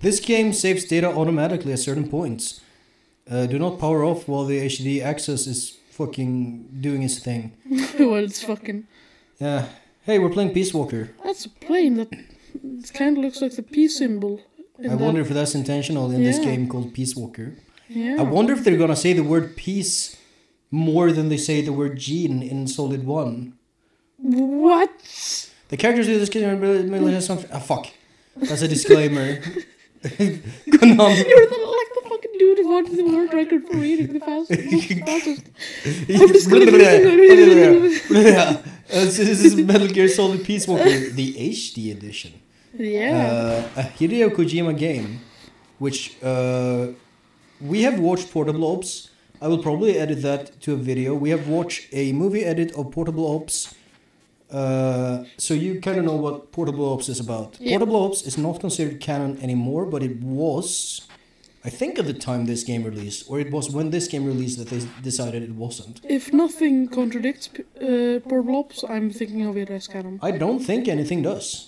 This game saves data automatically at certain points. Do not power off while the HD access is fucking doing its thing. Well, it's fucking... Yeah. Hey, we're playing Peace Walker. That's a plane that kind of looks like the peace symbol. I wonder if that's intentional in this game called Peace Walker. Yeah. I wonder if they're gonna say the word peace more than they say the word gene in Solid 1. What? The characters of this game has something... Ah, fuck. That's a disclaimer. Konami. You're like the fucking dude who wanted the world record for reading the fastest. I'm just gonna... This is Metal Gear Solid Peace Walker, the HD edition. Yeah. A Hideo Kojima game, which we have watched Portable Ops. I will probably edit that to a video. We have watched a movie edit of Portable Ops. So you kind of know what Portable Ops is about. Yeah. Portable Ops is not considered canon anymore, but it was, I think, at the time this game released, or it was when this game released that they decided it wasn't. If nothing contradicts Portable Ops, I'm thinking of it as canon. I don't think anything does.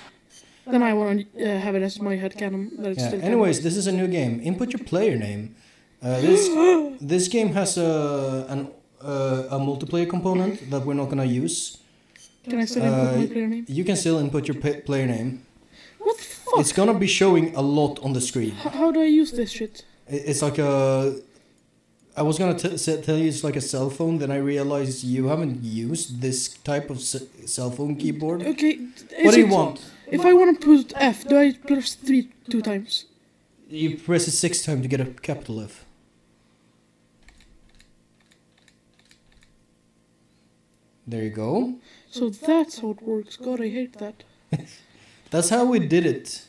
Then I want to have it as my head canon. That it's still Anyways, this is a new game. Input your player name. This game has a multiplayer component that we're not gonna use. Can I still input my player name? You can still input your player name. What the fuck? It's gonna be showing a lot on the screen. How do I use this shit? It's like a... I was gonna tell you it's like a cell phone, then I realized you haven't used this type of cell phone keyboard. Okay. What do you want? If I want to put F, do I press 3 2 times? You press it 6 times to get a capital F. There you go. So that's how it works. God, I hate that. That's how we did it.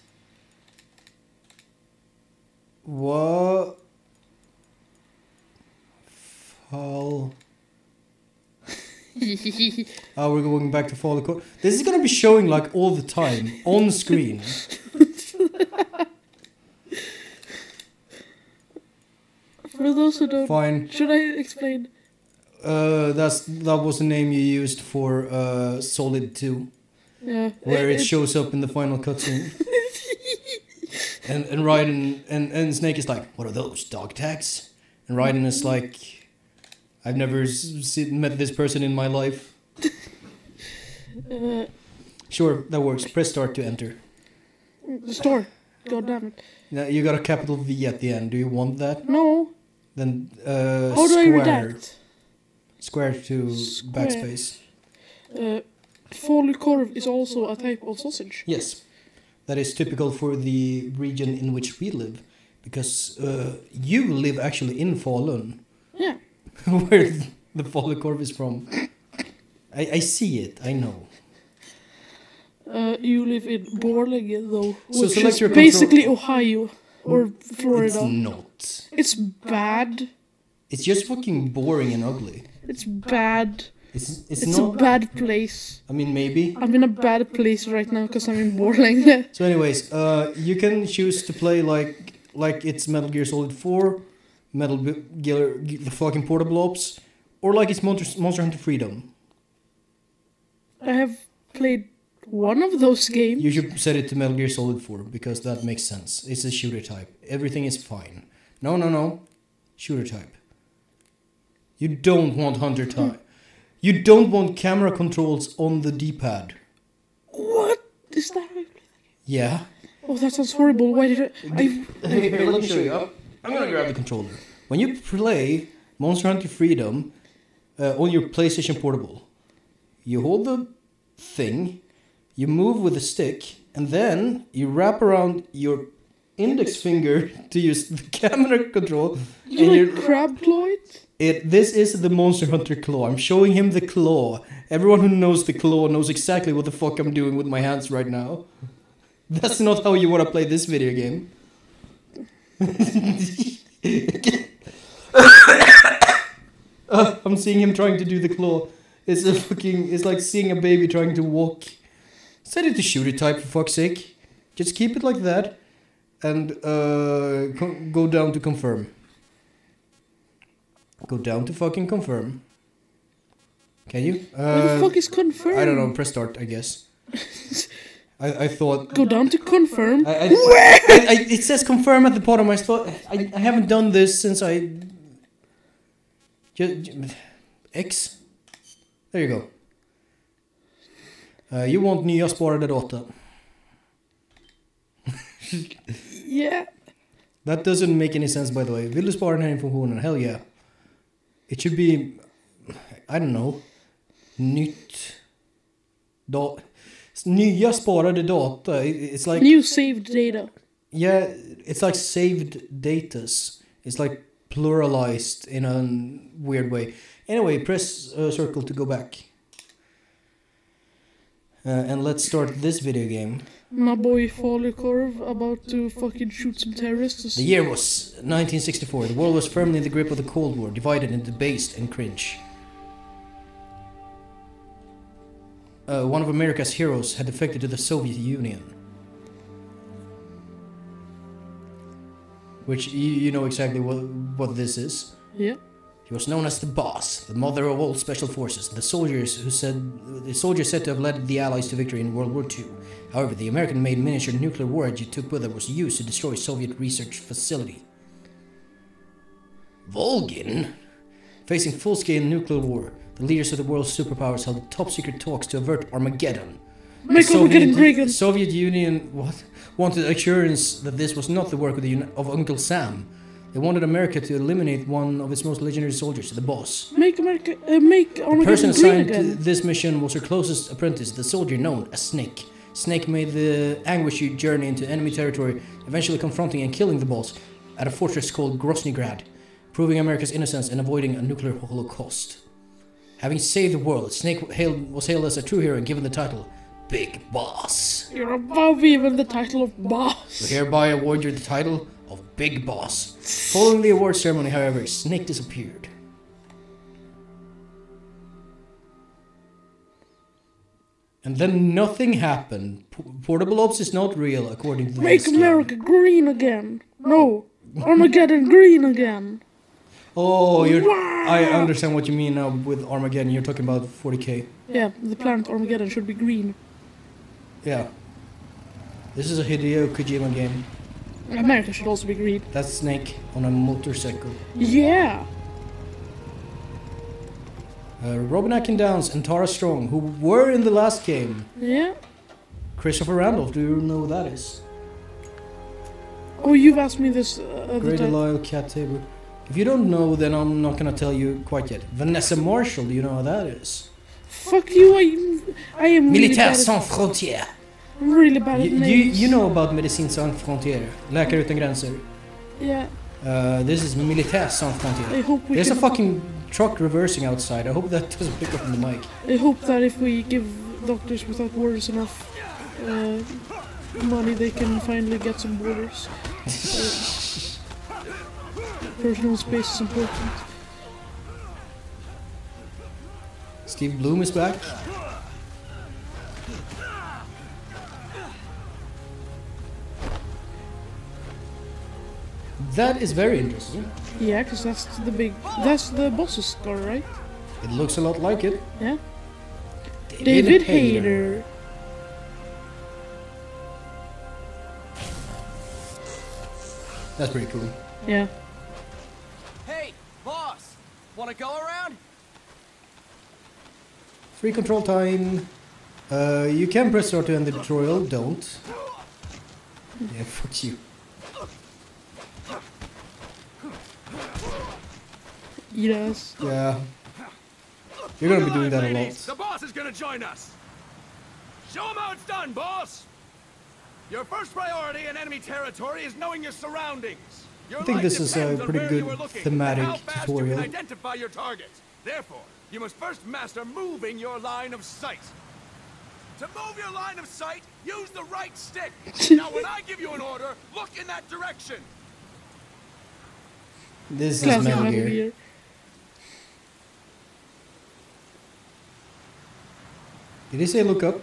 What? Fall. Oh, we're going back to Fall. This is gonna be showing like all the time on screen. For those who don't, Fine. should I explain? That was the name you used for Solid 2. Yeah. Where it shows up in the final cutscene. and Raiden and Snake is like, what are those, dog tags? And Raiden is like, I've never met this person in my life. Sure, that works. Press start to enter. The store. God damn it. Now you got a capital V at the end. Do you want that? No. Then How do I redact? Square to backspace. Falukorv is also a type of sausage. Yes. That is typical for the region in which we live. Because you live actually in Falun. Yeah. Where the Falukorv is from. I see it, I know. You live in Borlänge though, So which select is your basically Ohio or Florida. It's not. It's bad. It's just fucking boring and ugly. It's bad. It's It's not. a bad place. I mean, maybe. I'm in a bad place right now because I'm in Borlänge. So, anyways, you can choose to play like it's Metal Gear Solid 4, Metal Gear the fucking Portable Ops, or like it's Monster Hunter Freedom. I have played one of those games. You should set it to Metal Gear Solid 4 because that makes sense. It's a shooter type. Everything is fine. No. Shooter type. You don't want Hunter type. You don't want camera controls on the D-pad. What? Is that right? Yeah. Oh, that sounds horrible. Why did I... Here, let me show you. I'm gonna grab the controller. When you play Monster Hunter Freedom on your PlayStation Portable, you hold the thing, you move with the stick, and then you wrap around your index finger to use the camera control. You like crab claw it? This is the Monster Hunter claw. I'm showing him the claw. Everyone who knows the claw knows exactly what the fuck I'm doing with my hands right now. That's not how you want to play this video game. I'm seeing him trying to do the claw. It's like seeing a baby trying to walk. Set it to shooter type for fuck's sake. Just keep it like that. And go down to confirm. Go down to fucking confirm. Can you? What the fuck is confirmed? I don't know. Press start, I guess. I thought... Go down to confirm. It says confirm at the bottom. I thought... I haven't done this since I... X? There you go. You want nya sparade data. Yeah. That doesn't make any sense, by the way. Vill du spara den här informationen? Hell yeah. It should be... I don't know. Nytt... Nya sparade data. It's like... New saved data. Yeah, it's like saved datas. It's like pluralized in a weird way. Anyway, press circle to go back. And let's start this video game. My boy Falukorv about to fucking shoot some terrorists. The year was 1964. The world was firmly in the grip of the Cold War, divided into debased and cringe. One of America's heroes had defected to the Soviet Union. Which, you know exactly what this is. Yeah. He was known as the boss, the mother of all special forces, the soldier said to have led the Allies to victory in World War II. However, the American-made miniature nuclear warhead he took with him was used to destroy Soviet research facility. Volgin? Facing full-scale nuclear war, the leaders of the world's superpowers held top-secret talks to avert Armageddon. Make Armageddon great again. The Soviet Union wanted assurance that this was not the work of Uncle Sam. They wanted America to eliminate one of its most legendary soldiers, the boss. Make Armageddon The person green assigned to again. this mission was her closest apprentice, the soldier known as Snake. Snake made the anguished journey into enemy territory, eventually confronting and killing the boss at a fortress called Groznygrad, proving America's innocence and avoiding a nuclear holocaust. Having saved the world, Snake was hailed as a true hero and given the title Big Boss. You're above even the title of boss. We hereby award you the title of Big Boss. Following the award ceremony, however, Snake disappeared. And then nothing happened. Portable Ops is not real, according to Make this game. America green again. No. Armageddon green again. Oh, I understand what you mean now with Armageddon. You're talking about 40k. Yeah, the planet Armageddon should be green. Yeah. This is a Hideo Kojima game. America should also be green. That's Snake on a motorcycle. Yeah. Robin Atkins and Tara Strong, who were in the last game. Yeah. Christopher Randolph, do you know who that is? Oh, you've asked me this other Great time. Lyle Cat Tabor. If you don't know, then I'm not gonna tell you quite yet. Vanessa Marshall, do you know who that is? Fuck you, I am really Militaire bad Sans Frontières. I'm really bad at names. You know about Médecins Sans Frontières, Läkare Utan Gränser. Yeah. This is Militaire Sans Frontières. I hope we There's a can- fucking truck reversing outside. I hope that doesn't pick up on the mic. I hope that if we give Doctors Without Borders enough money, they can finally get some borders. Personal space is important. Steve Bloom is back. That is very interesting. Yeah, because that's the boss's scar, right? It looks a lot like it. Yeah. David Hayter. That's pretty cool. Yeah. Hey, boss! Wanna go around? Free control time. You can press start to end the tutorial. Don't. Yeah, fuck you. Yes. Yeah. You're gonna be doing that a lot. The boss is gonna join us! Show him how it's done, boss! Your first priority in enemy territory is knowing your surroundings. Your I think life this is a depends on pretty where good you are looking thematic and how fast tutorial. You can identify your targets. Therefore, you must first master moving your line of sight. To move your line of sight, use the right stick. Now, when I give you an order, look in that direction. This is Classic Metal Metal Gear. Gear. Did he say look up?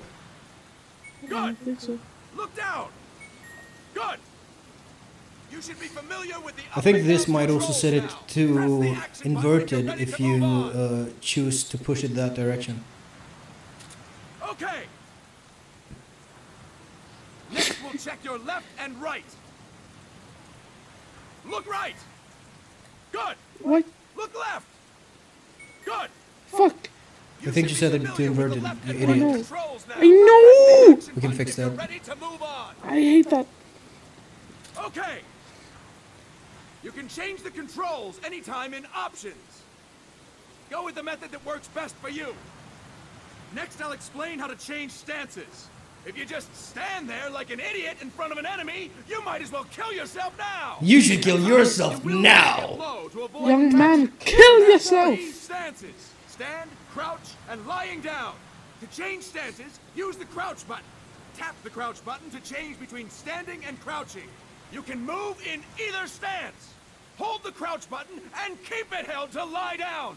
I Good. think so. Look down. Good. You should be familiar with the I think up and this down might also controls set it now. Press to the action button inverted ready if to move you on. choose to push it that direction. Okay. will check your left and right. Look right. Good. What? Look left. Good. Fuck. I think you said it to inverted, you I know. idiot. I know! We can fix that. Ready to move on. I hate that. Okay. You can change the controls anytime in options. Go with the method that works best for you. Next, I'll explain how to change stances. If you just stand there like an idiot in front of an enemy, you might as well kill yourself now. You should kill yourself You will now. take a blow to avoid Young man, impact. kill yourself! These stances: stand, crouch, and lying down. To change stances, use the crouch button. Tap the crouch button to change between standing and crouching. You can move in either stance. Hold the crouch button and keep it held to lie down.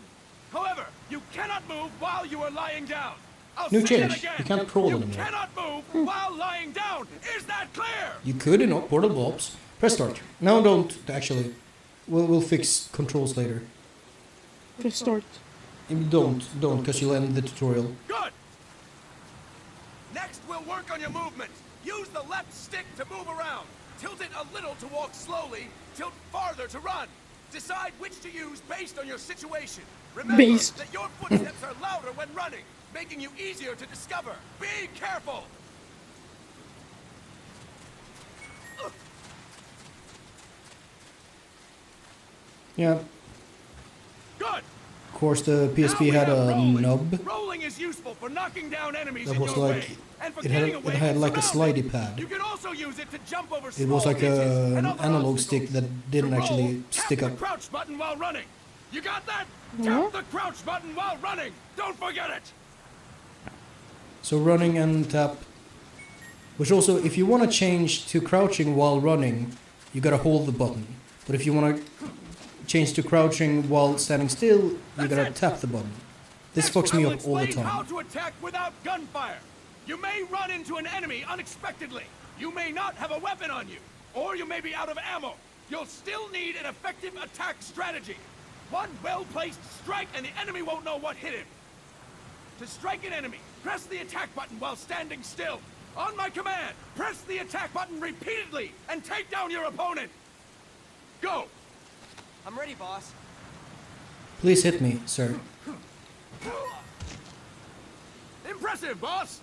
However, you cannot move while you are lying down. I'll New say that change. again. You can't crawl You anymore. cannot move while lying down. Is that clear? You could in portable ops. Press start. No, don't actually. We'll fix controls later. Press start. Don't, because you'll end the tutorial. Good. Next, we'll work on your movement. Use the left stick to move around. Tilt it a little to walk slowly. Tilt farther to run. Decide which to use based on your situation. Remember that your footsteps are louder when running, making you easier to discover. Be careful. Yeah. Good. Of course, the Now PSP we had have a rolling. nub. Rolling is useful for knocking down enemies That in was your like way, and for it getting had away like from a surroundings. slidey pad. You can also use it to jump over It small was like ditches and an other analog obstacles. stick that didn't To roll, actually tap stick the up. crouch button while running. You got that? Yeah. Tap the crouch button while running. Don't forget it. So running and tap. Which also, if you want to change to crouching while running, you gotta hold the button. But if you want to change to crouching while standing still, you gotta tap the button. This Next, fucks me I will up all the explain how time. to attack without gunfire. You may run into an enemy unexpectedly. You may not have a weapon on you, or you may be out of ammo. You'll still need an effective attack strategy. One well-placed strike and the enemy won't know what hit him. To strike an enemy, press the attack button while standing still. On my command, press the attack button repeatedly and take down your opponent. Go. I'm ready, boss. Please hit me, sir. Impressive, boss.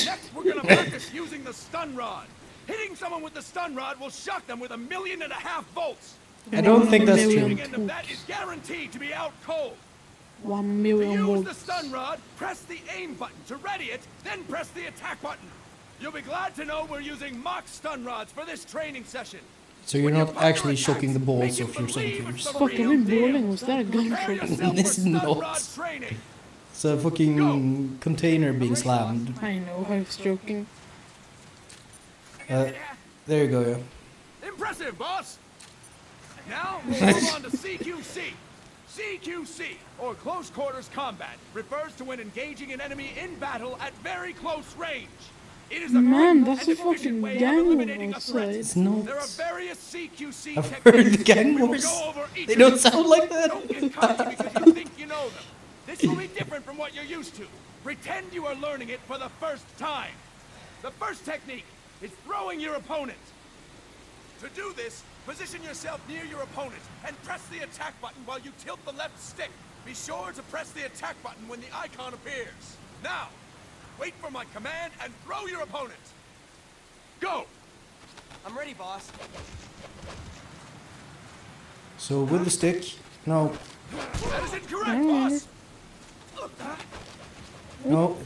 Next, we're gonna practice using the stun rod. Hitting someone with the stun rod will shock them with 1.5 million volts. I don't think that's The true. receiving end of that is guaranteed to be out cold. 1 To million use the volts. stun rod, press the aim button to ready it, then press the attack button. You'll be glad to know we're using mock stun rods for this training session. So you're When your not partner actually shocking the attacks, balls make him of your believe soldiers. it's the Fucking real deal. balling, was that a Prepare gunshot? yourself This for is stun not. rod training. It's a fucking container being slammed. I know, I was joking. There you go, yeah. Impressive, boss. Now we'll move on to CQC. CQC, or Close Quarters Combat, refers to when engaging an enemy in battle at very close range. It is a Man, quick that's and a efficient fucking way of gang eliminating war a threat. outside. It's not. There are various CQC I've techniques. heard the gang We will wars. go over each They of don't them. sound like that. Don't get cocky because you think you know them. This will be different from what you're used to. Pretend you are learning it for the first time. The first technique is throwing your opponent. To do this, position yourself near your opponent and press the attack button while you tilt the left stick. Be sure to press the attack button when the icon appears. Now, wait for my command and throw your opponent. Go! I'm ready, boss. So with the stick, no, That is incorrect, boss! no,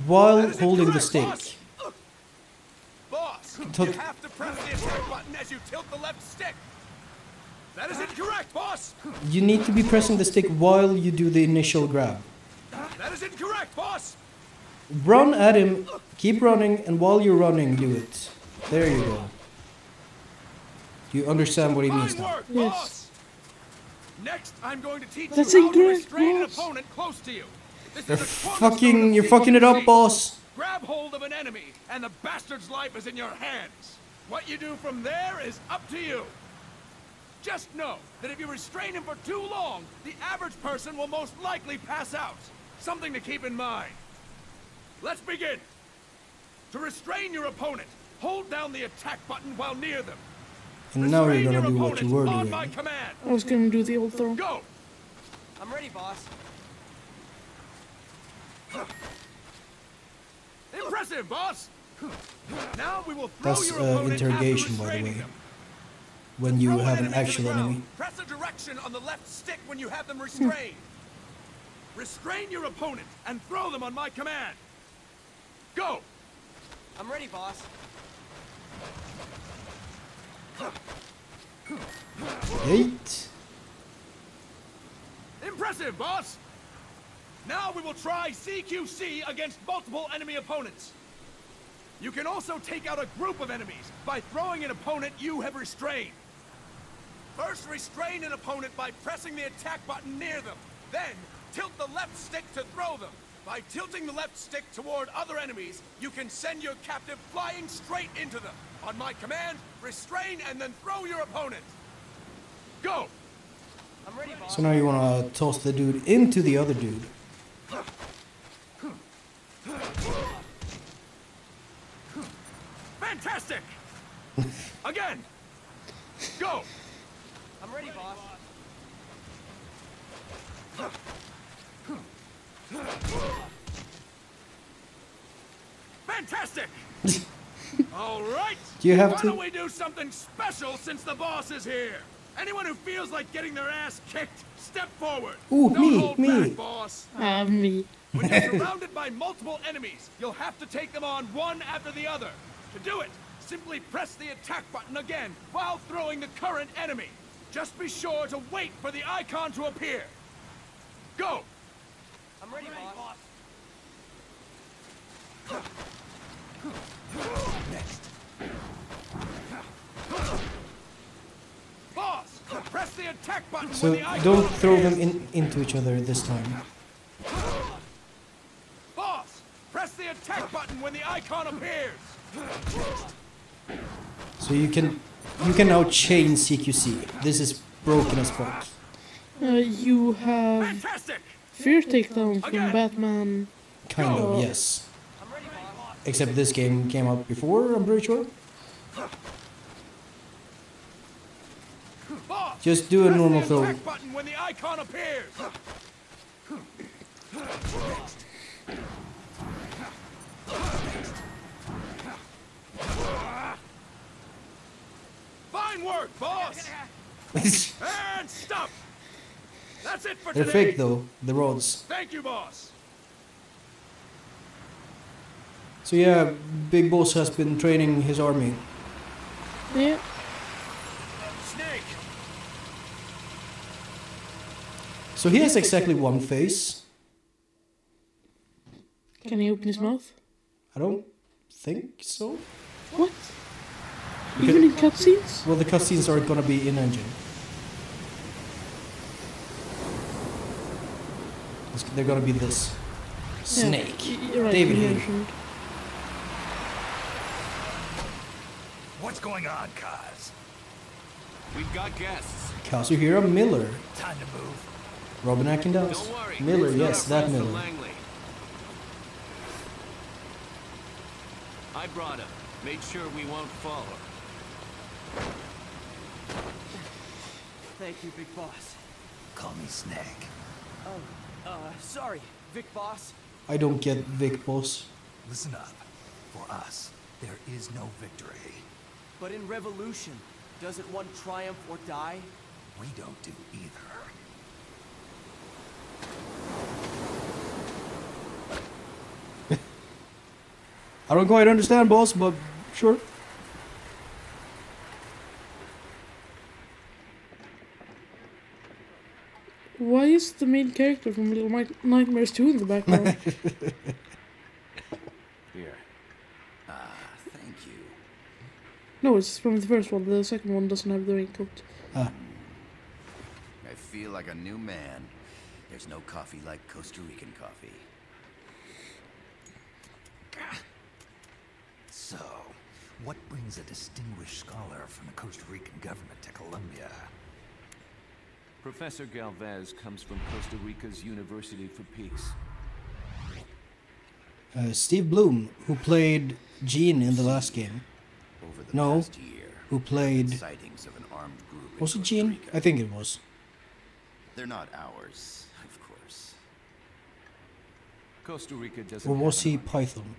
while That is holding the incorrect, stick. boss. Boss, To- you have to press the attack button as you tilt the left stick. That is incorrect, boss! You need to be pressing the stick while you do the initial grab. That is incorrect, boss! Run at him, keep running, and while you're running, do it. There you go. Do you understand what he means Fine now? work, Yes. boss! Next, I'm going to teach That's you how to incorrect, restrain an boss. opponent close to you. This You're is a cornerstone fucking, of you're fucking it up, CQC. boss. Grab hold of an enemy, and the bastard's life is in your hands. What you do from there is up to you. Just know that if you restrain him for too long, the average person will most likely pass out. Something to keep in mind. Let's begin. To restrain your opponent, Hold down the attack button while near them. And now you're Restrain gonna your do what you opponents were on doing. my command. I was gonna do the old throw. Go! I'm ready, boss. Impressive, boss! Now we will throw That's your opponent interrogation, after by the restraining way. them. When you Throw have an enemy to the actual ground. enemy. Press a direction on the left stick when you have them restrained. Restrain your opponent and throw them on my command. Go! I'm ready, boss. 8. Impressive, boss! Now we will try CQC against multiple enemy opponents. You can also take out a group of enemies by throwing an opponent you have restrained. First, restrain an opponent by pressing the attack button near them. Then, tilt the left stick to throw them. By tilting the left stick toward other enemies, you can send your captive flying straight into them. On my command, restrain and then throw your opponent. Go! I'm ready, boss. So now you wanna toss the dude into the other dude. Fantastic! Again! Go! I'm ready, boss. Fantastic! All right. Do you have Why to? don't we do something special since the boss is here? Anyone who feels like getting their ass kicked, step forward. Ooh, Don't me, hold me. back, boss. Me. When you're surrounded by multiple enemies, you'll have to take them on one after the other. To do it, simply press the attack button again while throwing the current enemy. Just be sure to wait for the icon to appear. Go! I'm ready, boss. Boss, press the attack button So when the icon don't throw appears. them into each other this time. Boss, press the attack button when the icon appears. So you can now chain CQC. This is broken as fuck. You have Fantastic! fear takedown from Again. Batman. Kind Oh. of, yes. I'm ready, boss. Except this game came out before, I'm pretty sure. Boss, Just do a press normal the throw. attack button when the icon appears. Fine work, boss. And stop. That's it for They're today. fake though, the rods. Thank you, boss. So yeah, Big Boss has been training his army. Yeah. Snake. So he has exactly one face. Can he open his mouth? I don't think so. What? Even in cutscenes? Well, the cutscenes aren't gonna be in engine. They're gonna be this. Snake. You're right, David you here. mentioned. What's going on, Kaz? We've got guests. Kazuhira Miller. Time to move. Robin Atkins. Don't worry. Miller, it's not yes, our that friends from Miller. Langley. I brought him. Made sure we won't fall. Thank you, big boss. Call me Snake. Sorry, Vic boss. I don't get Vic Boss. Listen up. For us, there is no victory. But in Revolution, doesn't one triumph or die? We don't do either. I don't quite understand, boss, but sure. Why is the main character from Little Nightmares 2 in the background? Here. Thank you. No, it's from the first one. The second one doesn't have the raincoat. Ah, I feel like a new man. There's no coffee like Costa Rican coffee. So, what brings a distinguished scholar from the Costa Rican government to Colombia? Professor Galvez comes from Costa Rica's University for Peace. Steve Bloom, who played Gene in the last game. Over the No. past year, Who played... sightings of an armed group in Was it Costa Gene? Rica. I think it was. They're not ours, of course. Costa Rica doesn't Or was have he an army. Python?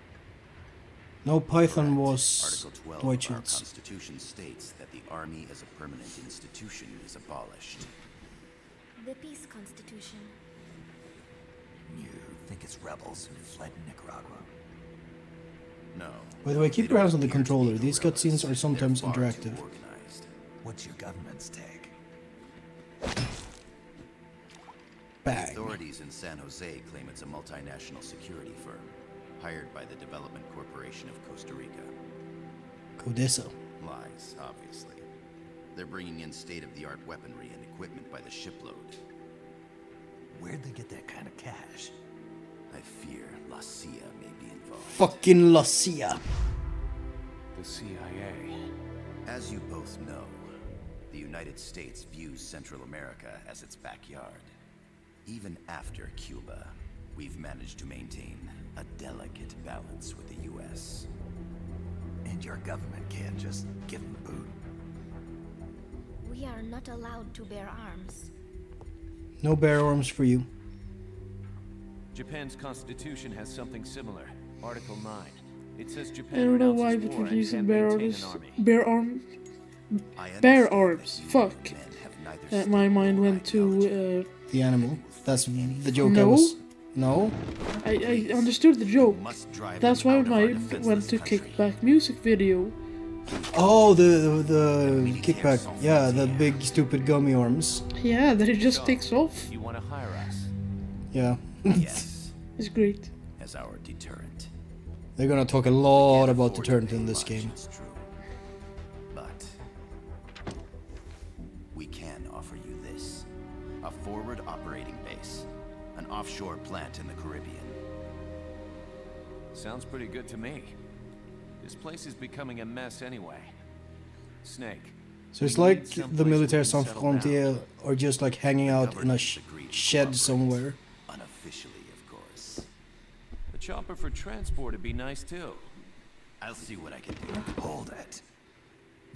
No, Python was Article 12 Dwight of our Schultz. Constitution states that the Army as a permanent institution is abolished. The peace constitution. You think it's rebels who fled Nicaragua? No. By the way, keep they your don't hands on the appear to controller. be These guerrillas. cutscenes are sometimes They're far too interactive. organized. What's your government's take? Bang. Authorities in San Jose claim it's a multinational security firm, hired by the Development Corporation of Costa Rica. Codesa. Lies, obviously. They're bringing in state-of-the-art weaponry and equipment by the shipload. Where'd they get that kind of cash? I fear La CIA may be involved. Fucking La CIA. The CIA. As you both know, the United States views Central America as its backyard. Even after Cuba, we've managed to maintain a delicate balance with the U.S. And your government can't just give them the boot? We are not allowed to bear arms. No bear arms for you. Japan's constitution has something similar. Article 9. It says I Japan don't know why, renounces but war we're and using can bear maintain arms. an army. Bear arms. I Bear understand arms. that you Fuck. men have neither My state mind nor went ideology. to. The animal. That's the joke I No. was... No? I understood the joke. You must drive That's them why out of my our mind defenseless went to country. Kickback music video. Oh, the kickback. Yeah, the big stupid gummy arms. Yeah, that it just takes off. You want to hire us? Yeah. Yes, It's great. as our deterrent. They're gonna talk a lot Can't about afford deterrent to pay in this much, game. it's true. But we can offer you this. A forward operating base. An offshore plant in the Caribbean. Sounds pretty good to me. This place is becoming a mess anyway. Snake. So it's we like need someplace the we Militaire can Sans settle down. Frontières are just like hanging out in a Governments agreed to shed cooperate. somewhere. Unofficially, of course. A chopper for transport would be nice too. I'll see what I can do. Hold it.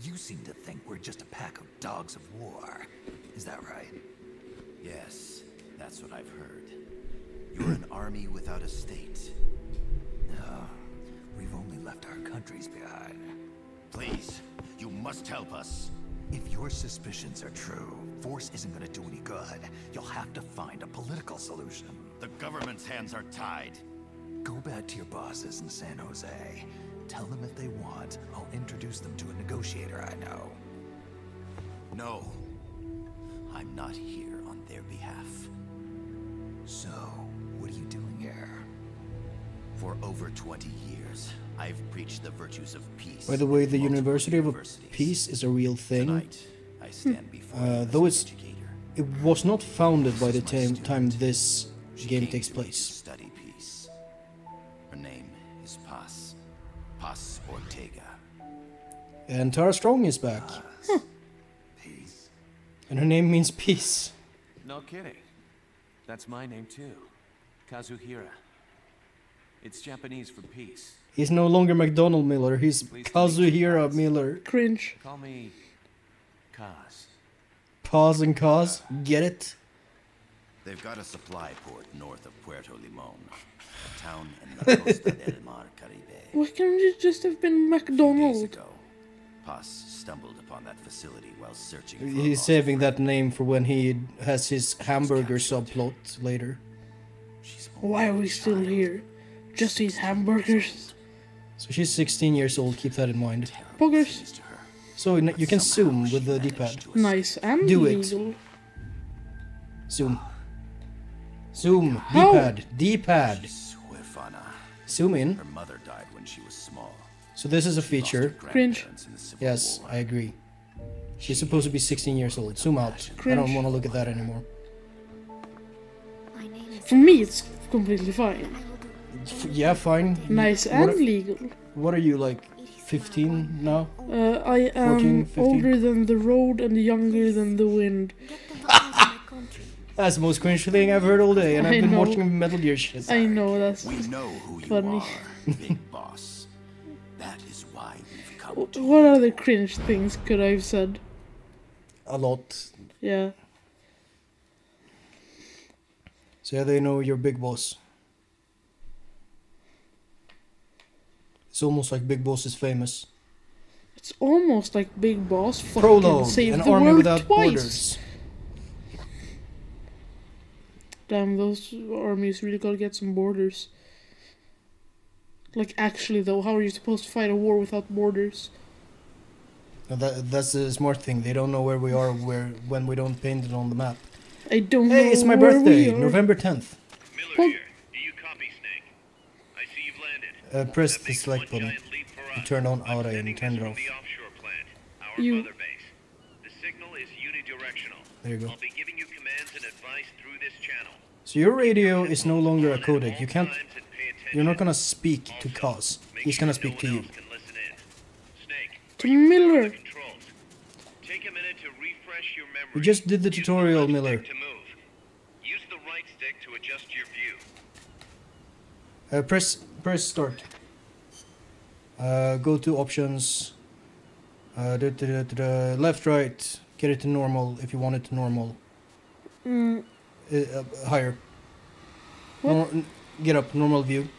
You seem to think we're just a pack of dogs of war. Is that right? Yes, that's what I've heard. You're an army without a state. No. We've only left our countries behind. Please, you must help us. If your suspicions are true, force isn't gonna do any good. You'll have to find a political solution. The government's hands are tied. Go back to your bosses in San Jose. Tell them if they want, I'll introduce them to a negotiator I know. No, I'm not here on their behalf. So, what are you doing here? For over 20 years, I've preached the virtues of peace. By the way, the in multiple University of universities. Peace is a real thing. Tonight, I stand before you as though an it's- educator. It was not founded by the This is my time student. this She game came takes to me to place. study peace. Her name is Paz. Paz Ortega. And Tara Strong is back. Peace. And her name means peace. No kidding. That's my name too. Kazuhira. It's Japanese for peace. He's no longer McDonald Miller, he's Pleased to meet you, Kazuhira Paz. Miller. Cringe. Call me Kaz. Pause and cause, get it? They've got a supply port north of Puerto Limon, a town in the Costa del Mar Caribe. Why can't it just have been Days McDonald? ago, Paz stumbled upon that facility while searching for a He's lost saving friend. that name for when he has his hamburger subplot later. She's Why are we still here? Just eat hamburgers. So she's 16 years old, keep that in mind. Poggers. to her. So you can zoom with the D-pad. Nice and Do it. legal. Zoom. Zoom. How? D-pad. D-pad. She's huérfana. Zoom in. Her mother died when she was small. So this is a Lost her feature. Cringe. grandparents in the Civil Yes, War. I agree. She's supposed to be 16 years old. Zoom out. I Cringe. don't want to look at that anymore. My name is. For me, it's completely fine. I will do Yeah, fine. Nice What and are- legal. What are you, like, 15 now? I am 14, 15? older than the road and younger than the wind. get them out of my country. That's the most cringe thing I've heard all day, and I I've been know. watching Metal Gear shit. I know that's We know who you funny. are, Big Boss. That is why we've come What other cringe things could I have said? A lot. Yeah. So yeah, they know you're Big Boss. It's almost like Big Boss is famous. It's almost like Big Boss fucking Prologue, saved an the army world without twice. borders. Damn, those armies really gotta get some borders. Like, actually though, how are you supposed to fight a war without borders? Now that's the smart thing. They don't know where we are when we don't paint it on the map. I don't know Hey, it's my where birthday, we are. November 10th. Miller Well- here. Do you copy, Snake? I see you've landed. Press That the makes select one button. giant leap for You us. turn on I'm auto and sending turn this it from off. the offshore plant, our You- mother base. The signal is unidirectional. There you go. I'll be giving you commands and advice through this channel. So your radio is no longer a codec. You can't. Times and pay attention. You're not gonna speak to Kaz. Make He's sure gonna no speak to one you. else can listen in. Snake, To are you clear on Miller. the controls? Take a minute to refresh your memory. We just did the Use tutorial, left Miller. stick to move. Use the right stick to adjust your view. Press start. Go to options. Left, right. Get it to normal if you want it to normal. Higher. Get up, normal view.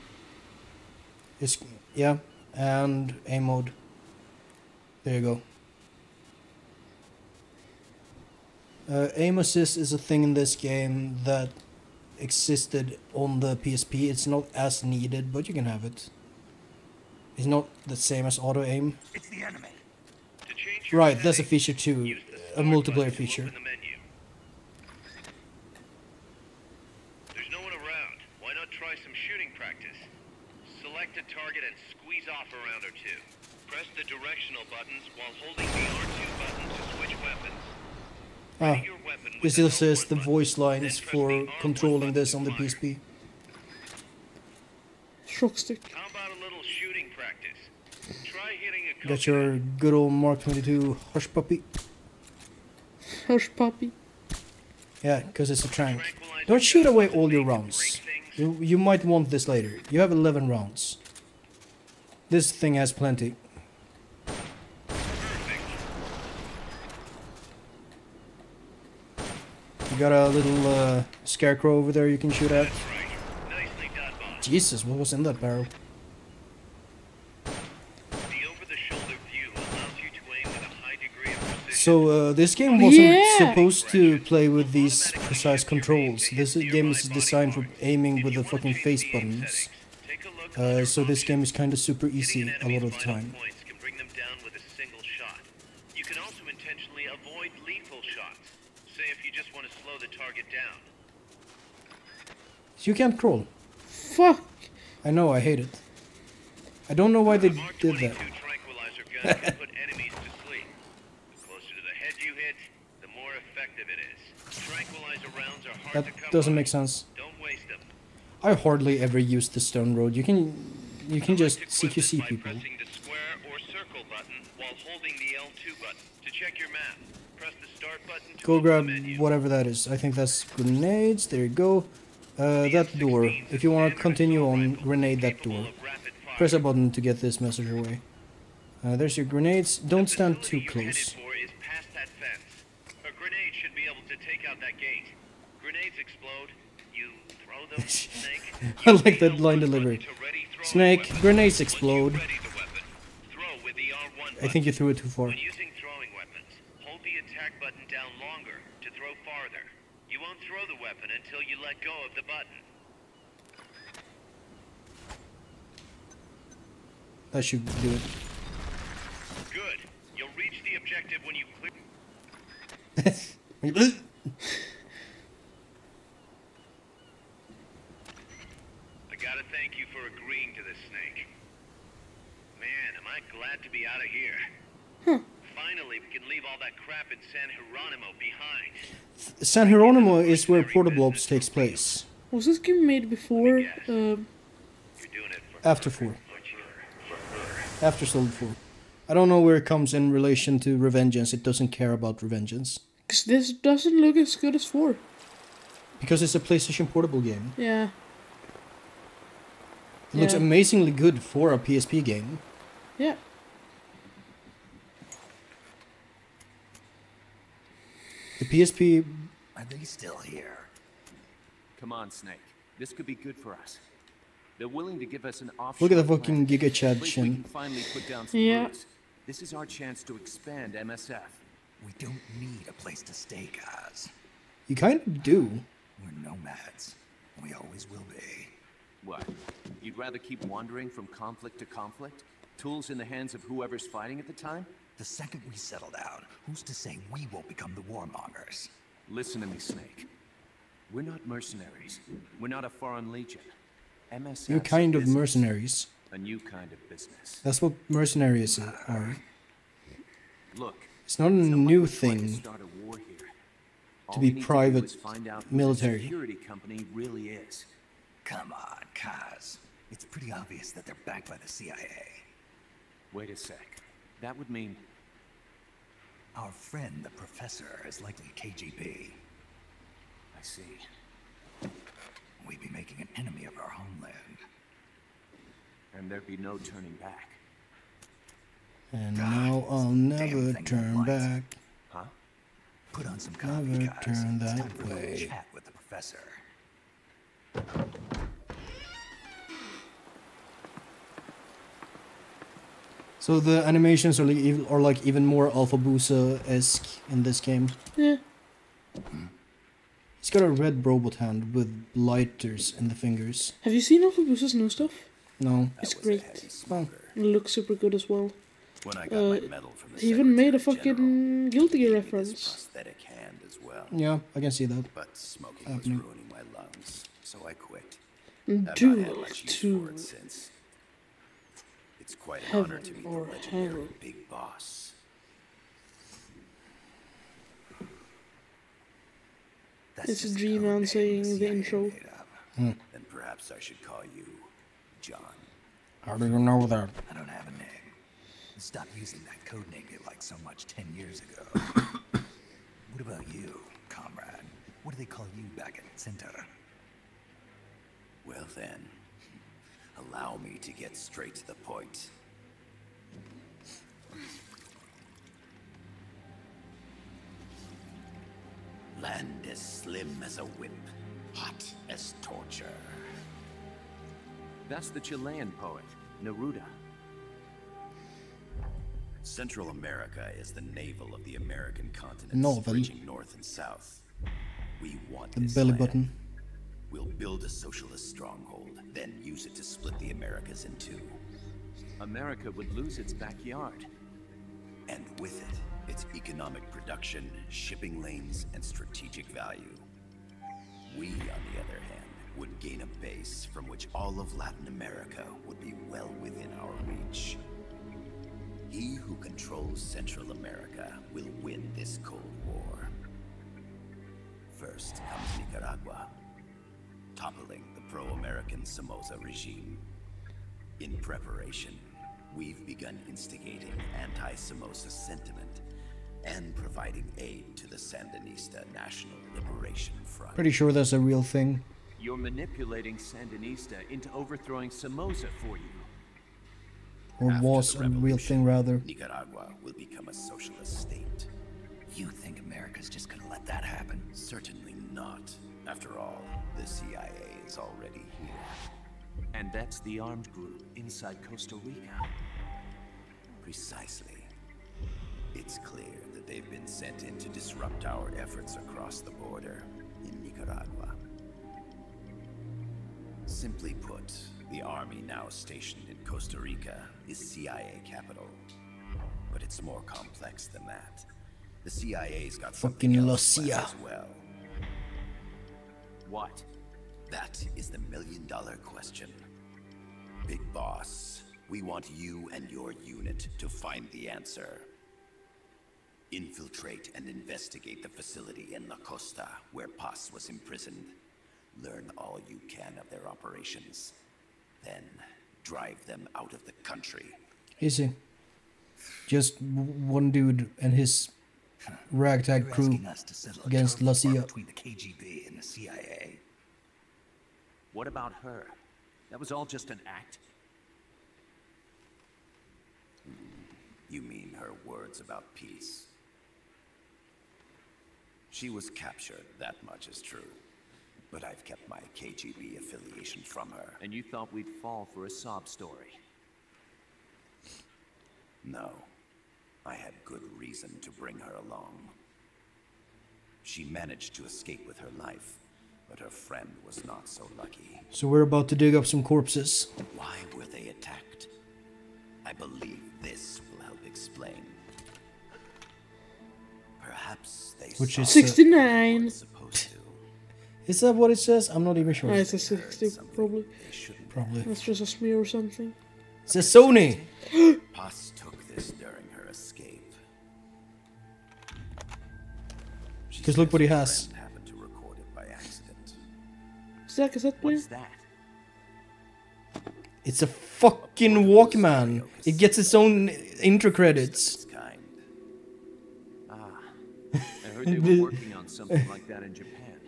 Yeah, and aim mode. There you go. Aim assist is a thing in this game that existed on the PSP. It's not as needed, but you can have it. It's not the same as auto aim. It's the enemy. To change your Right, that's a settings, feature too. use the A start multiplayer button to feature. open the menu. There's no one around. Why not try some shooting practice? Select a target and squeeze off a round or two. Press the directional buttons while holding the R2 button to switch weapons. Ah, Ready your weapon with this the says L1 the button. voice lines Then press for the R1 controlling button this to on the fire. PSP. Shock stick. How about a little shooting practice? Try hitting a Got your good old Mark 22 hush puppy. Hush puppy. Yeah, because it's a tank. Don't shoot away all your rounds. You might want this later. You have 11 rounds. This thing has plenty. You got a little scarecrow over there you can shoot at. Nicely done, boss. Jesus, what was in that barrel? The over-the-shoulder view allows you to aim with a high degree of precision. So this game wasn't Yeah. supposed to play with these precise controls. This game is designed for aiming with the fucking face buttons. Take a look at So this game is kind of super Hitting easy an a lot enemy's of the vital time. points can bring them down with a single shot. You can also intentionally avoid lethal shots. Say if you just want to slow the target down. You can't crawl. Fuck. I know, I hate it. I don't know why they Mark did 22 that. tranquilizer gun can put enemies to sleep. The closer to the head you hit, the more effective it is. Tranquilizer rounds are hard to That come doesn't by. make sense. Don't waste them. I hardly ever use the stone road. You can just Select CQC equipment people. by pressing the square or circle button while holding the L2 button. To check your map, press the start button to Go open grab the menu. whatever that is. I think that's grenades. There you go. That door. If you want to continue on, grenade that Capable door. of rapid fire. Press a button to get this message away. There's your grenades. Don't stand too The facility you're close. headed for is past that fence. A grenade should be able to take out that gate. Grenades explode. You throw them, Snake. I Use like the that line L1 delivery. button to ready throwing Snake, weapon. grenades Once you explode. ready the weapon, throw with the R1 I think you threw it too far. When using throwing weapons, hold the attack button down longer to throw farther. You won't throw the weapon until you let go of the button. That should do it. Good. You'll reach the objective when you clear... I gotta thank you for agreeing to this, Snake. Man, am I glad to be out of here. Finally, we can leave all that crap in San Geronimo behind. San Geronimo is where Portable Ops takes place. Was this game made before? You're doing it for After 4. After Solid 4. I don't know where it comes in relation to Revengeance. It doesn't care about Revengeance. Cause this doesn't look as good as 4. Because it's a PlayStation Portable game. Yeah. It looks Yeah. amazingly good for a PSP game. Yeah. PSP. Are they still here? Come on, Snake. This could be good for us. They're willing to give us an offshore Look at the fucking planet, Giga a Chad place we can chin. finally put down some Yeah. roots. This is our chance to expand MSF. We don't need a place to stay, guys. You kind of do. We're nomads. We always will be. What? You'd rather keep wandering from conflict to conflict? Tools in the hands of whoever's fighting at the time? The second we settle down, who's to say we won't become the warmongers? Listen to me, Snake. We're not mercenaries. We're not a foreign legion. MSF's You're kind a of business. mercenaries. A new kind of business. That's what mercenaries are. Look, It's not a someone new would try to thing start a war here. All to be we need private do is find out who military. the security company really is. Come on, Kaz. It's pretty obvious that they're backed by the CIA. Wait a sec. That would mean Our friend, the professor, is likely KGB. I see. We'd be making an enemy of our homeland. And there'd be no turning back. And God, now I'll damn never thing turn lights. back. Huh? Put on some coffee, Never guys. turn It's that time for a little way. chat with the professor. So the animations are like even more Alpha Busa-esque in this game. Yeah. He's got a red robot hand with lighters in the fingers. Have you seen Alphabusa's new stuff? No. It's That was a great. heavy smoker. Oh. It looks super good as well. When I got my medal from the He even made a Secretary fucking General, Guilty Gear he gave me reference. this prosthetic hand as well. Yeah, I can see that. But smoking was Happening. ruining my lungs, so I quit. I've not had Duel much use for 2. it since. It's quite an Heaven honor to meet the or legendary hell. Big Boss. That's It's a just G-Man code name saying the CIA intro. made up. Then perhaps I should call you John. How do you know that? I don't have a name. Stop using that code name you liked so much 10 years ago. What about you, comrade? What do they call you back at Center? Well then, allow me to get straight to the point. Land as slim as a whip, hot as torture. That's the Chilean poet, Neruda. Central America is the navel of the American continent, Novel. bridging north and south. We want The this belly land. button. We'll build a socialist stronghold, then use it to split the Americas in two. America would lose its backyard. And with it, its economic production, shipping lanes, and strategic value. We, on the other hand, would gain a base from which all of Latin America would be well within our reach. He who controls Central America will win this Cold War. First comes Nicaragua, toppling the pro-American Somoza regime. In preparation, we've begun instigating anti-Somoza sentiment and providing aid to the Sandinista National Liberation Front. Pretty sure that's a real thing. You're manipulating Sandinista into overthrowing Somoza for you. Or After was the a real revolution, thing, rather. Nicaragua will become a socialist state. You think America's just gonna let that happen? Certainly not. After all, the CIA is already here. And that's the armed group inside Costa Rica. Precisely. It's clear that they've been sent in to disrupt our efforts across the border in Nicaragua. Simply put, the army now stationed in Costa Rica is CIA capital. But it's more complex than that. The CIA's got something Fucking else Lucia. as well. What? That is the million-dollar question. Big Boss, we want you and your unit to find the answer. Infiltrate and investigate the facility in La Costa where Paz was imprisoned. Learn all you can of their operations. Then drive them out of the country. Easy. Just one dude and his ragtag You're crew asking us to settle a against turf war Lucia. between the KGB and the CIA. What about her? That was all just an act? You mean her words about peace? She was captured, that much is true. But I've kept my KGB affiliation from her. And you thought we'd fall for a sob story? No. I had good reason to bring her along. She managed to escape with her life, but her friend was not so lucky. So we're about to dig up some corpses. Why were they attacked? I believe this will help explain. Perhaps they Which is 69. supposed to. Is that what it says? I'm not even sure. It's a 60, probably. They shouldn't. Probably. That's just a smear or something. It says Sony. Paz took this during her escape. She 'Cause look says what he her has. friend happened to record it by accident. Is that a cassette player? What's that? It's a fucking Walkman. It gets its own intro credits. Its kind. I heard they were working on something like that in Japan.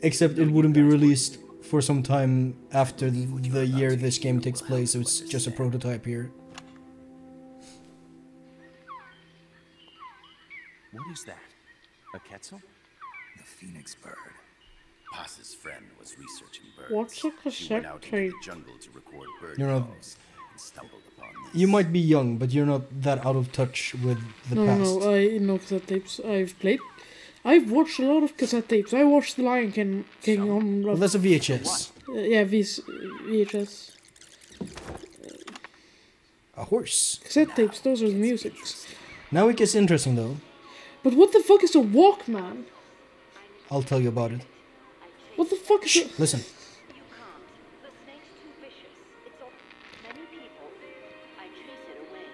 Except it wouldn't be released for some time after the year this game takes place, so it's just a prototype here. What is that? A Quetzal? The phoenix bird. Paz's friend was researching birds. What's a She went cassette out into tape? the jungle to record bird You're not- calls and stumbled upon this. You might be young, but you're not that out of touch with the No, past. no, I know cassette tapes. I've watched a lot of cassette tapes. I watched The Lion King on. Well, that's a VHS. Yeah, VHS. A horse. Cassette tapes, those are the musics. Now it gets interesting though. But what the fuck is a Walkman? I'll tell you about it. What the fuck is a... Listen. You can't. The snake's too vicious. It's all... Many people... I chase it away.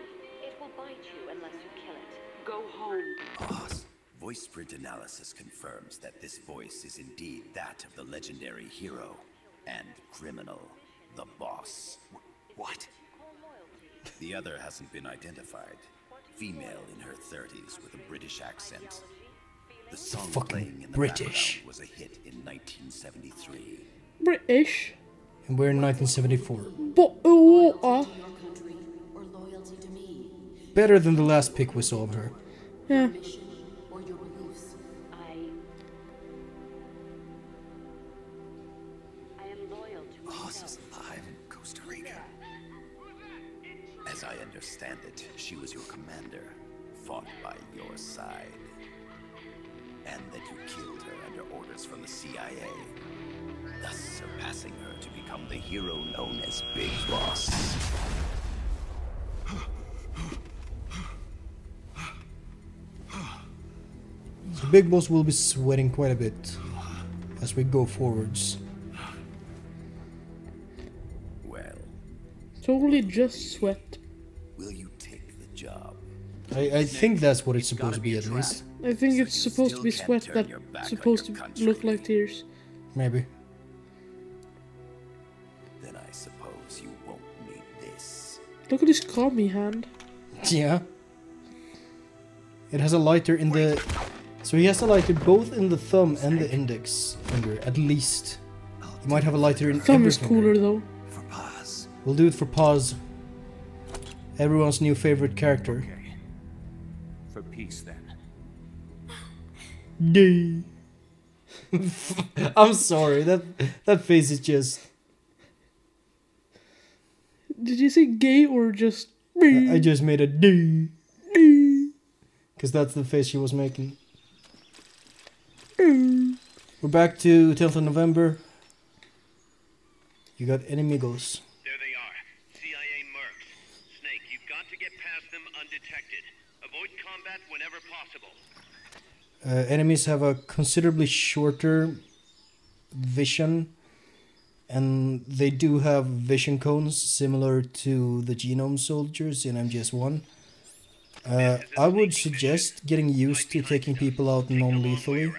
It will bite you unless you kill it. Go home. Paz. Voice print analysis confirms that this voice is indeed that of the legendary hero and criminal, the boss. What? The other hasn't been identified. Female in her 30s with a British accent. The song Fucking playing in the British. background was a hit in 1973. British? And we're in 1974. Country or loyalty to me. Better than the last pic we saw of her. Yeah. Or your beliefs. I am loyal to Paz myself. is alive in Costa Rica. As I understand it, she was your commander, fought by your side. And that you killed her under orders from the CIA, thus surpassing her to become the hero known as Big Boss. The big boss will be sweating quite a bit as we go forwards. Well, Totally just sweat. will you take the job? I think that's what it's supposed to be at least. I think it's supposed to be still can't sweat turn your back that's on supposed your to country. look like tears. Maybe. Then I suppose you won't need this. Look at his commie hand. Yeah. It has a lighter in the... So he has a lighter both in the thumb and the index finger, at least. He might have a lighter in Thumb every is finger. cooler though. For Paz. We'll do it for Paz. Everyone's new favorite character. Okay. For peace, then. D. I'm sorry, that face is just... Did you say gay or just... I just made a D. Because that's the face she was making. We're back to 10th of November. You got enemigos. There they are. CIA mercs. Snake, you've got to get past them undetected. Avoid combat whenever possible. Enemies have a considerably shorter vision. And they do have vision cones similar to the genome soldiers in MGS1. I would suggest getting used to taking people out non-lethally.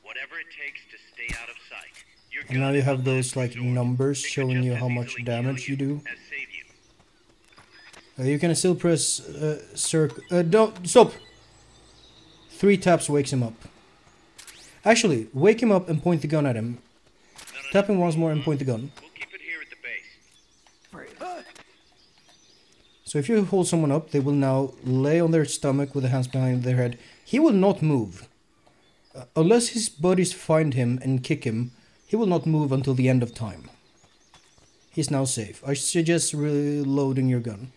Whatever it takes to stay out of sight. Your And now gun you is have a those last like resort. numbers They could showing just you as how much easily damage kill you do. as save you. You can still press don't stop. 3 taps wakes him up. Actually, wake him up and point the gun at him. Tap him once more and point the gun. We'll keep it here at the base. So if you hold someone up, they will now lay on their stomach with their hands behind their head. He will not move. Unless his buddies find him and kick him, he will not move until the end of time. He's now safe. I suggest reloading your gun.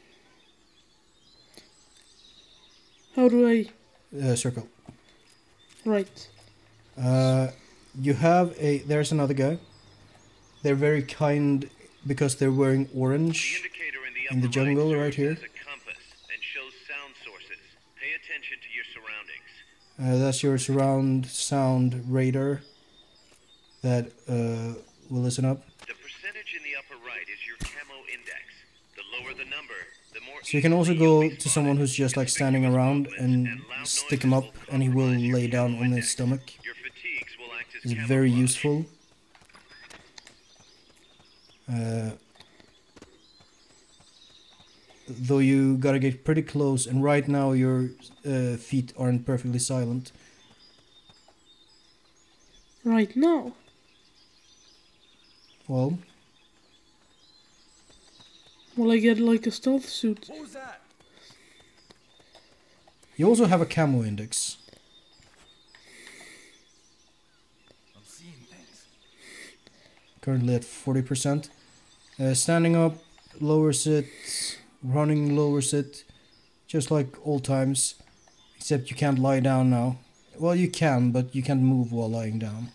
How do I... Circle. Right. You have a... There's another guy. They're very kind because they're wearing orange in the jungle right here. That's your surround sound radar that will listen up. The percentage in the upper right is your camo index. The lower the number, the more... So you can also go to someone who's just like standing around and stick him up and he will lay down on his stomach. It's very useful. Though you gotta get pretty close, and right now your feet aren't perfectly silent. Right now? Well... Will I get like a stealth suit? What was that? You also have a camo index. I'm seeing things. Currently at 40%. Standing up lowers it, running lowers it, just like old times. Except you can't lie down now. Well, you can, but you can't move while lying down.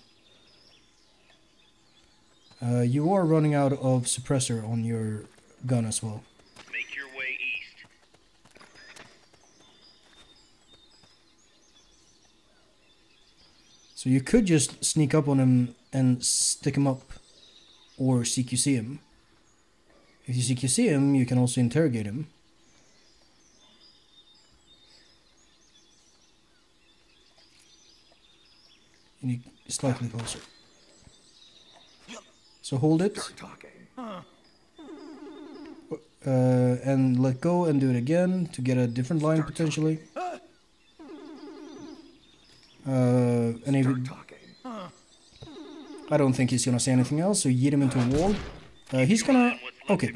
You are running out of suppressor on your gun as well. Make your way east. So you could just sneak up on him and stick him up, or CQC him. If you CQC him, you can also interrogate him. You need slightly closer. So hold it. And let go and do it again to get a different line potentially. And if I don't think he's gonna say anything else, so yeet him into a wall. He's gonna... Okay.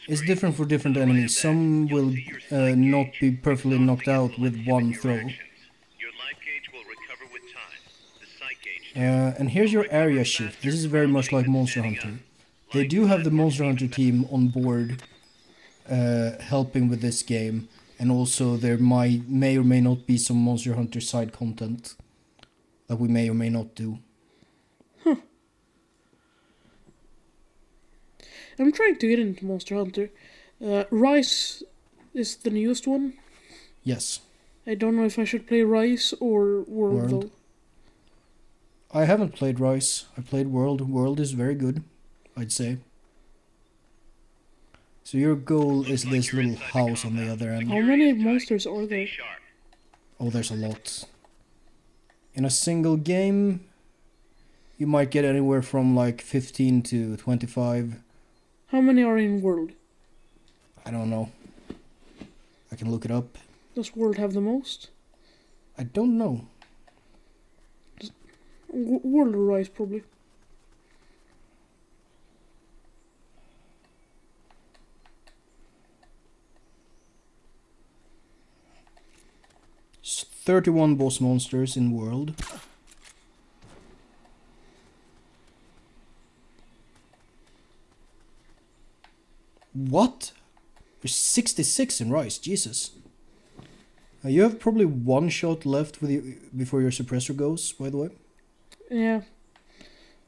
It's different for different enemies. Some will not be perfectly knocked out with one throw. And here's your area shift. This is very much like Monster Hunter. They do have the Monster Hunter team on board helping with this game. And also there may or may not be some Monster Hunter side content that we may or may not do. Huh. I'm trying to get into Monster Hunter. Rise is the newest one. Yes. I don't know if I should play Rise or World though. I haven't played Rise. I played World. World is very good, I'd say. So your goal is this little house on the other end. How many monsters are there? Oh, there's a lot. In a single game, you might get anywhere from like 15 to 25. How many are in World? I don't know. I can look it up. Does World have the most? I don't know. World or Rise, probably. It's 31 boss monsters in World. What? There's 66 in Rise, Jesus. You have probably one shot left with you before your suppressor goes, by the way. Yeah.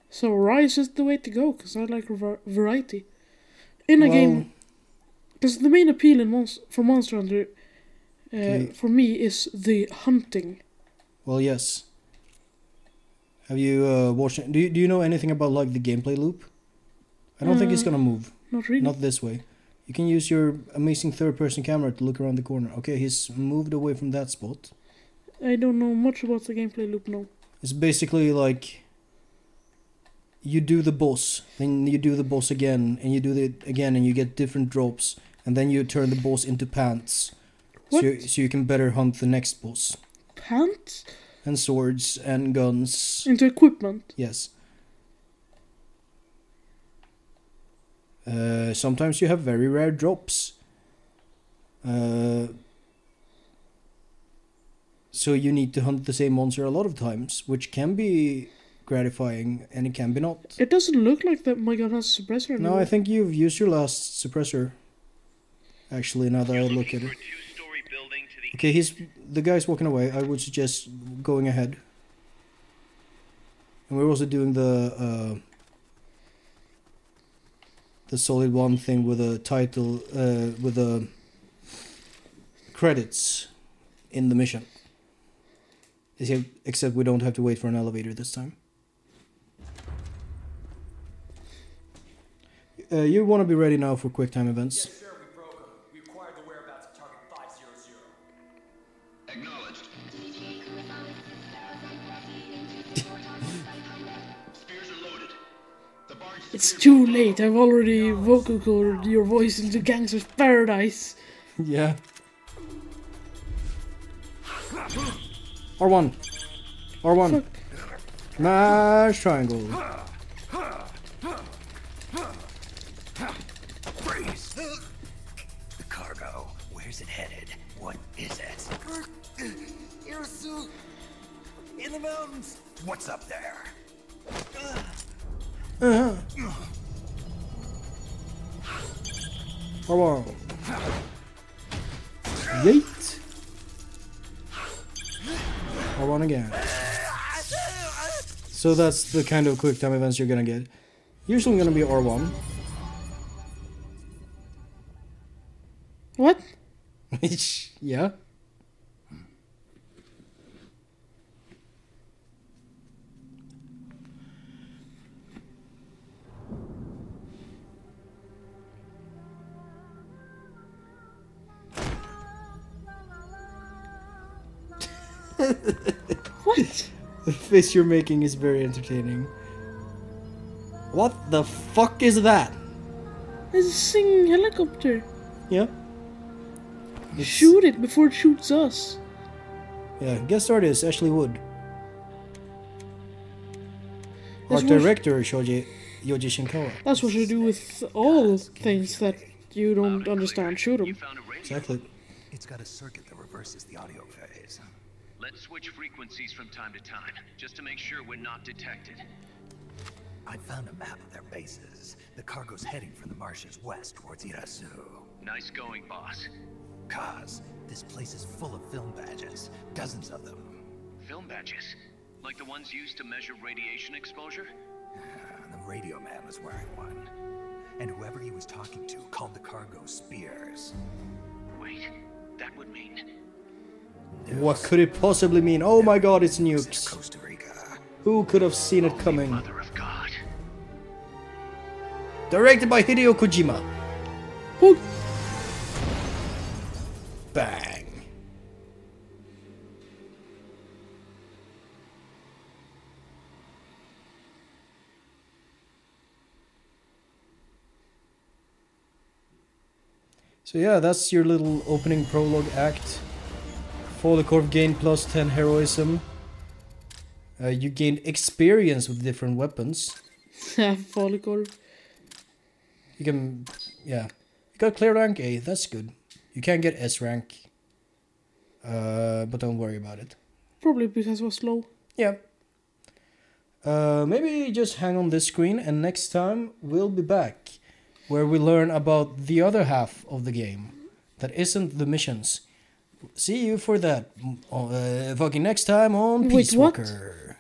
So Rise is the way to go, because I like variety. In a game... Because the main appeal in for Monster Hunter, for me, is the hunting. Well, yes. Have you watched... Do you know anything about like the gameplay loop? I don't think it's gonna move. Not really. Not this way. You can use your amazing third-person camera to look around the corner. Okay, he's moved away from that spot. I don't know much about the gameplay loop, no. It's basically like you do the boss, then you do the boss again, and you do it again, and you get different drops, and then you turn the boss into pants. So you can better hunt the next boss. Pants? And swords and guns. Into equipment? Yes. Sometimes you have very rare drops. So you need to hunt the same monster a lot of times, which can be gratifying and it can be not. It doesn't look like that my gun has a suppressor anymore. No, I think you've used your last suppressor. Actually, now that I look at it. Okay, the guy's walking away. I would suggest going ahead. And we're also doing the solid one thing with a title, with the credits in the mission. Except we don't have to wait for an elevator this time. You want to be ready now for quick time events. Yes, sir, we broke them. We acquired the whereabouts of target 500. Acknowledged. Spears are loaded. The barge is It's too late. I've already vocal coded your voice into Gangster's Paradise. Yeah. R1. R1. Fuck. Smash triangle. Freeze! The cargo. Where's it headed? What is it? In the mountains. What's up there? R1. Yeet. R1 again. So that's the kind of quick time events you're gonna get. Usually gonna be R1. What? Yeah. What? The face you're making is very entertaining. What the fuck is that? It's a singing helicopter. Yeah. Shoot it before it shoots us. Yeah, guest artist Ashley Wood. That's Art director Yoji Shinkawa. That's what you do with all things that you don't understand. Shoot them. Exactly. It's got a circuit that reverses the audio phase. Let's switch frequencies from time to time, just to make sure we're not detected. I found a map of their bases. The cargo's heading from the marshes west towards Irasu. Nice going, boss. Kaz, this place is full of film badges. Dozens of them. Film badges? Like the ones used to measure radiation exposure? The radio man was wearing one. And whoever he was talking to called the cargo spears. Wait, that would mean... What could it possibly mean? Oh my god, it's nukes. Costa Rica. Who could have seen it coming? Mother of God. Directed by Hideo Kojima. Oh. Bang. So yeah, that's your little opening prologue act. Folicorp gained plus 10 heroism. You gained experience with different weapons. Folicorp. You can, yeah. You got clear rank A, that's good. You can get S rank. But don't worry about it. Probably because it was slow. Yeah. Maybe just hang on this screen and next time we'll be back. Where we learn about the other half of the game. That isn't the missions. See you for that fucking next time on Peace Wait, what? Walker.